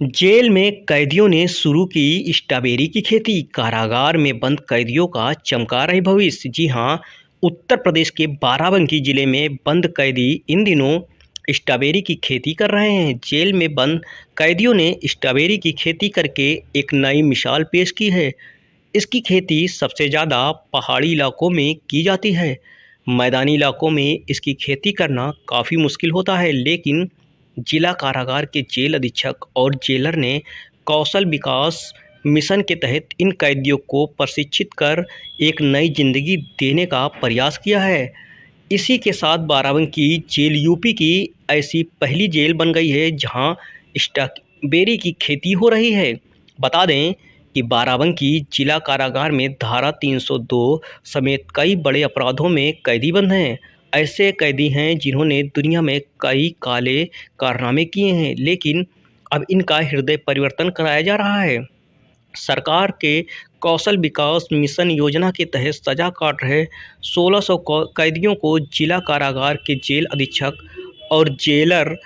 Jail में कैदियों ने शुरू की स्ट्रॉबेरी की खेती, कारागार में बंद कैदियों का चमका रही भविष्य। जी हाँ, उत्तर प्रदेश के बाराबंकी जिले में बंद कैदी इन दिनों स्ट्रॉबेरी की खेती कर रहे हैं। जेल में बंद कैदियों ने स्ट्रॉबेरी की खेती करके एक नई मिसाल पेश की है। इसकी खेती सबसे ज़्यादा पहाड़ी इलाकों में की जाती है। मैदानी इलाकों में इसकी खेती करना काफ़ी मुश्किल होता है, लेकिन जिला कारागार के जेल अधीक्षक और जेलर ने कौशल विकास मिशन के तहत इन कैदियों को प्रशिक्षित कर एक नई जिंदगी देने का प्रयास किया है। इसी के साथ बाराबंकी जेल यूपी की ऐसी पहली जेल बन गई है जहां स्ट्रॉबेरी की खेती हो रही है। बता दें कि बाराबंकी जिला कारागार में धारा 302 समेत कई बड़े अपराधों में कैदी बंद हैं। ऐसे कैदी हैं जिन्होंने दुनिया में कई काले कारनामे किए हैं, लेकिन अब इनका हृदय परिवर्तन कराया जा रहा है। सरकार के कौशल विकास मिशन योजना के तहत सजा काट रहे 1600 कैदियों को जिला कारागार के जेल अधीक्षक और जेलर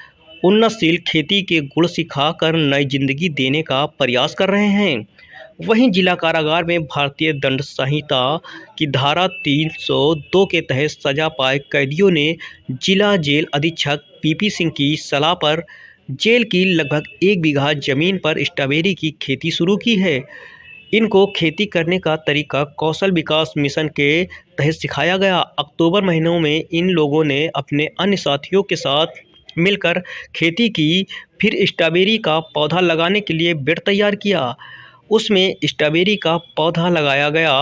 उन्नतशील खेती के गुण सिखाकर नई जिंदगी देने का प्रयास कर रहे हैं। वहीं जिला कारागार में भारतीय दंड संहिता की धारा 302 के तहत सजा पाए कैदियों ने जिला जेल अधीक्षक पीपी सिंह की सलाह पर जेल की लगभग 1 बीघा जमीन पर स्ट्रॉबेरी की खेती शुरू की है। इनको खेती करने का तरीका कौशल विकास मिशन के तहत सिखाया गया। अक्टूबर महीनों में इन लोगों ने अपने अन्य साथियों के साथ मिलकर खेती की, फिर स्ट्रॉबेरी का पौधा लगाने के लिए बेड तैयार किया। उसमें स्ट्रॉबेरी का पौधा लगाया गया।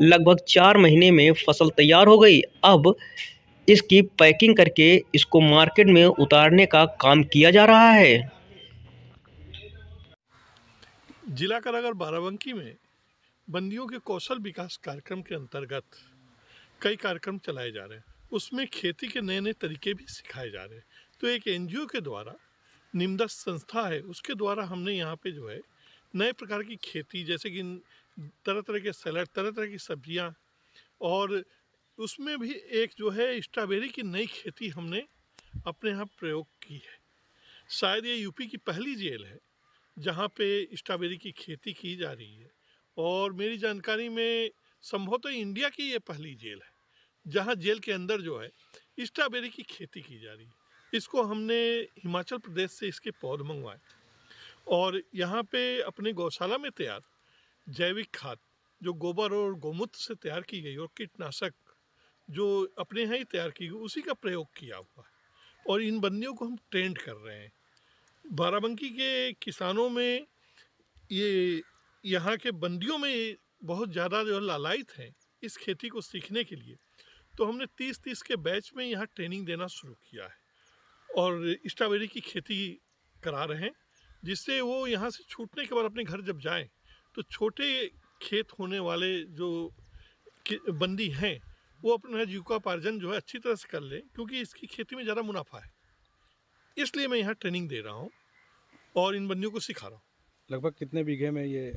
लगभग 4 महीने में फसल तैयार हो गई। अब इसकी पैकिंग करके इसको मार्केट में उतारने का काम किया जा रहा है। जिला कारागार बाराबंकी में बंदियों के कौशल विकास कार्यक्रम के अंतर्गत कई कार्यक्रम चलाए जा रहे हैं। उसमें खेती के नए नए तरीके भी सिखाए जा रहे हैं। तो एक एनजीओ के द्वारा, निमदस संस्था है, उसके द्वारा हमने यहाँ पे जो है नए प्रकार की खेती, जैसे कि तरह तरह के सैलड, तरह तरह की सब्जियाँ, और उसमें भी एक जो है स्ट्रॉबेरी की नई खेती हमने अपने यहाँ प्रयोग की है। शायद ये यूपी की पहली जेल है जहाँ पे स्ट्रॉबेरी की खेती की जा रही है, और मेरी जानकारी में संभवतः इंडिया की ये पहली जेल है जहाँ जेल के अंदर जो है स्ट्रॉबेरी की खेती की जा रही है। इसको हमने हिमाचल प्रदेश से इसके पौध मंगवाए, और यहाँ पे अपने गौशाला में तैयार जैविक खाद जो गोबर और गौमूत्र से तैयार की गई, और कीटनाशक जो अपने यहाँ ही तैयार की गई, उसी का प्रयोग किया हुआ है। और इन बंदियों को हम ट्रेंड कर रहे हैं। बाराबंकी के किसानों में ये, यहाँ के बंदियों में बहुत ज़्यादा जो लालायित हैं इस खेती को सीखने के लिए। तो हमने 30-30 के बैच में यहाँ ट्रेनिंग देना शुरू किया है, और स्ट्रॉबेरी की खेती करा रहे हैं, जिससे वो यहाँ से छूटने के बाद अपने घर जब जाएं तो छोटे खेत होने वाले जो बंदी हैं वो अपना जीविकोपार्जन जो है अच्छी तरह से कर लें, क्योंकि इसकी खेती में ज़्यादा मुनाफा है। इसलिए मैं यहाँ ट्रेनिंग दे रहा हूँ और इन बंदियों को सिखा रहा हूँ। लगभग कितने बीघे में ये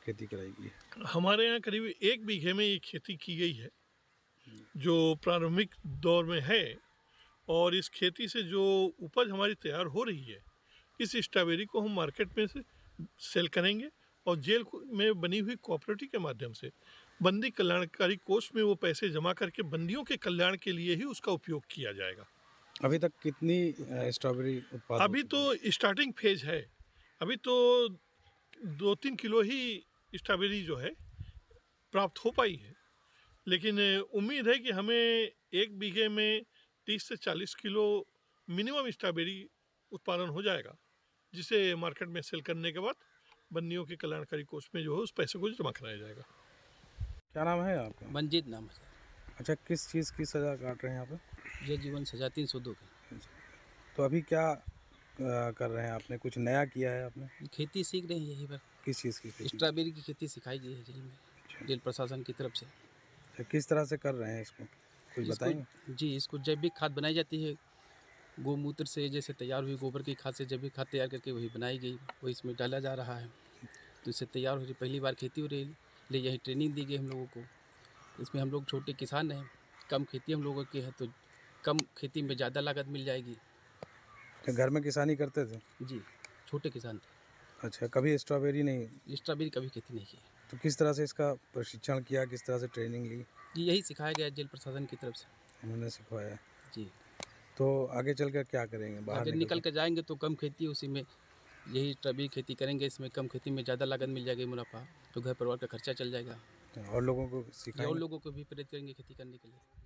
खेती कराई है? हमारे यहाँ करीब 1 बीघे में ये खेती की गई है, जो प्रारंभिक दौर में है। और इस खेती से जो उपज हमारी तैयार हो रही है, इस स्ट्रॉबेरी को हम मार्केट में से सेल करेंगे, और जेल में बनी हुई कोऑपरेटिव के माध्यम से बंदी कल्याणकारी कोष में वो पैसे जमा करके बंदियों के कल्याण के लिए ही उसका उपयोग किया जाएगा। अभी तक कितनी स्ट्रॉबेरी उत्पादन? अभी तो स्टार्टिंग फेज है। अभी तो 2-3 किलो ही स्ट्रॉबेरी जो है प्राप्त हो पाई है, लेकिन उम्मीद है कि हमें 1 बीघे में 30 से 40 किलो मिनिमम स्ट्रॉबेरी उत्पादन हो जाएगा, जिसे मार्केट में सेल करने के बाद बंदियों के कल्याणकारी कोष में जो है उस पैसे को जमा कराया जाएगा। क्या नाम है आपका? मंजीत नाम है। अच्छा, किस चीज़ की सज़ा काट रहे हैं यहाँ पे? ये जीवन सजा 302 की। तो अभी क्या कर रहे हैं आपने? कुछ नया किया है आपने? खेती सीख रहे हैं यहीं पर। किस चीज़ की खेती? स्ट्रॉबेरी की खेती सिखाई गई है जेल में, जेल प्रशासन की तरफ से। अच्छा, किस तरह से कर रहे हैं इसको, कुछ बताएंगे? जी, इसको जैविक खाद बनाई जाती है। गौमूत्र से जैसे तैयार हुई गोबर की खाद से जैविक खाद तैयार करके वही बनाई गई, वही इसमें डाला जा रहा है। तो इससे तैयार हो रही, पहली बार खेती हो रही है, यही ट्रेनिंग दी गई हम लोगों को। इसमें हम लोग छोटे किसान हैं, कम खेती हम लोगों की है, तो कम खेती में ज़्यादा लागत मिल जाएगी। घर में किसानी करते थे? जी, छोटे किसान थे। अच्छा, कभी स्ट्रॉबेरी नहीं, स्ट्रॉबेरी कभी खेती नहीं की। तो किस तरह से इसका प्रशिक्षण किया, किस तरह से ट्रेनिंग ली? जी, यही सिखाया गया जेल प्रशासन की तरफ से। उन्होंने सिखवाया। जी, तो आगे चलकर क्या करेंगे बाहर आगे निकल निकल कर? के जाएँगे तो कम खेती उसी में यही स्ट्रॉबेरी खेती करेंगे, इसमें कम खेती में ज़्यादा लागत मिल जाएगी, मुनाफ़ा, तो घर परिवार का खर्चा चल जाएगा। और लोगों को ये और सिखाएंगे? लोगों को भी प्रेरित करेंगे खेती करने के लिए।